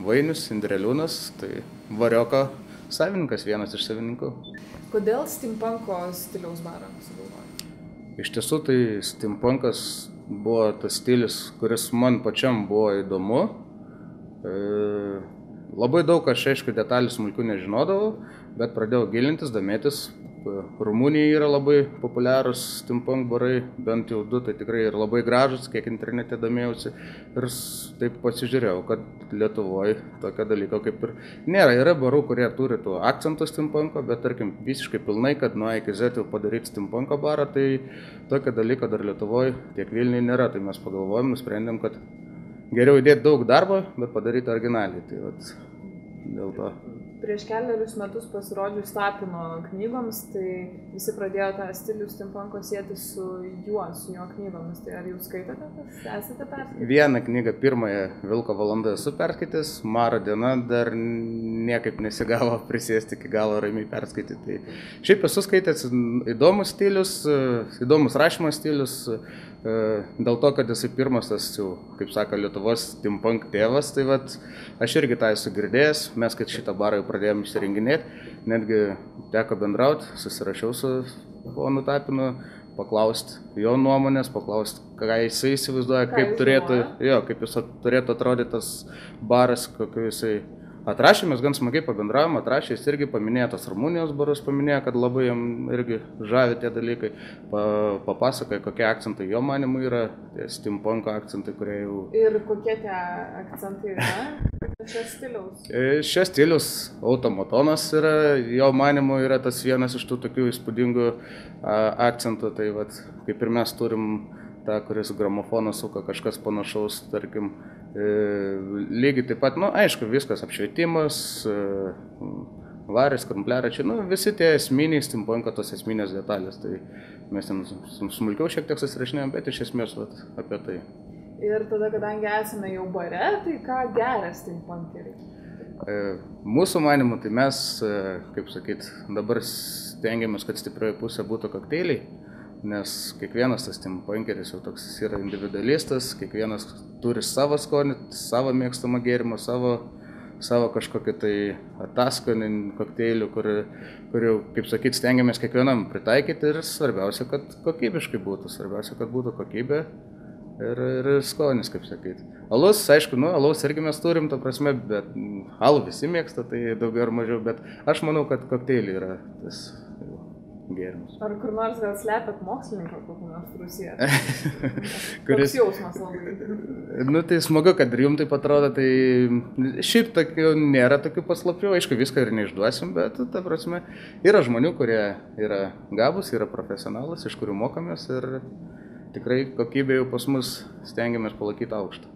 Vainius Indreliūnas, tai Varioko savininkas, vienas iš savininkų. Kodėl steampunko stiliaus barą sugalvojai? Iš tiesų tai steampunkas buvo tas stilius, kuris man pačiam buvo įdomu. Labai daug aš, aišku, detalių smulkių nežinodavau, bet pradėjau gilintis, domėtis. Rumunijoje yra labai populiarūs steampunk barai, bent jau du, tai tikrai ir labai gražus, kiek internete domėjausi. Ir taip pasižiūrėjau, kad Lietuvoje tokio dalyko kaip ir nėra. Yra barų, kurie turi tų akcentų steampunko, bet tarkim visiškai pilnai, kad nuo A iki Z jau padaryti steampunko barą, tai tokio dalyko dar Lietuvoje tiek Vilniuje nėra. Tai mes pagalvojom, nusprendėm, kad geriau įdėti daug darbo, bet padaryti originaliai. Tai vat, dėl to. Prieš keliarius metus pasirodžius Tapino knygoms, tai visi pradėjo tą stilių steampunko sieti su juo, su jo knygomis. Tai ar jūs skaitote tas? Esate perskaitę? Vieną knygą, pirmąją Vilko valanda esu perskaitęs, Maro diena dar niekaip nesigavo prisėsti iki galo ramiai perskaityti. Tai šiaip esu skaitęs įdomus stilius, įdomus rašymo stilius, dėl to, kad esi pirmas tas, jau, kaip sako, Lietuvos steampunk tėvas, tai vat, aš irgi tą esu girdėjęs, mes kad šitą barą jau pradėjome įsirenginėti, netgi teko bendrauti, susirašiau su ponu Tapinu, paklausti jo nuomonės, paklausti, ką jisai įsivaizduoja, kaip turėtų atrodyti tas baras, kokiu jisai atrašė, mes gan smagiai pabendravom, atrašė, jis irgi paminėjo tas Rumunijos barus, paminėjo, kad labai jam irgi žavi tie dalykai, papasakoja, kokie akcentai jo manimu yra, tie steampunko akcentai, kurie jau... Ir kokie tie akcentai yra šios stiliaus? Šios stiliaus automatonas yra, jo manimu yra tas vienas iš tų tokių įspūdingų akcentų, tai vat, kaip ir mes turim tą, kuris gramofoną suka, kažkas panašaus, tarkim, lygiai taip pat, aišku, viskas apšvietimas, varis, krumpliaračiai, visi tie esminiai steampunko, tos esminės detalės, tai mes ten smulkiau šiek tiek susirašinėjom, bet iš esmės apie tai. Ir tada, kadangi esame jau bare, tai ką geria steampunkeriai? Mūsų manimu, tai mes, kaip sakyt, dabar stengiamės, kad stiprioji pusė būtų kokteiliai, nes kiekvienas tas steampunkeris jau toks yra individualistas, kiekvienas turi savo skonį, savo mėgstamą gėrimą, savo kažkokį tai ataskonį kokteilių, kur jau, kaip sakyt, stengiamės kiekvienam pritaikyti ir svarbiausia, kad kokybiškai būtų, svarbiausia, kad būtų kokybė ir skonis, kaip sakyt. Alus, aišku, alaus irgi mes turim, ta prasme, bet alų visi mėgsta, tai daugiau ar mažiau, bet aš manau, kad kokteiliai yra tas gėrimas. Ar kur nors gal slepiat mokslininką kokį nors Rusiją? Toks jausmas labai. Tai smagu, kad ir jums taip atrodo, tai šiaip nėra tokių paslapčių, aišku, viską ir neišduosim, bet, ta prasme, yra žmonių, kurie yra gabūs, yra profesionalus, iš kurių mokomės ir tikrai kokybė jau pas mus stengiamės palaikyti aukštą.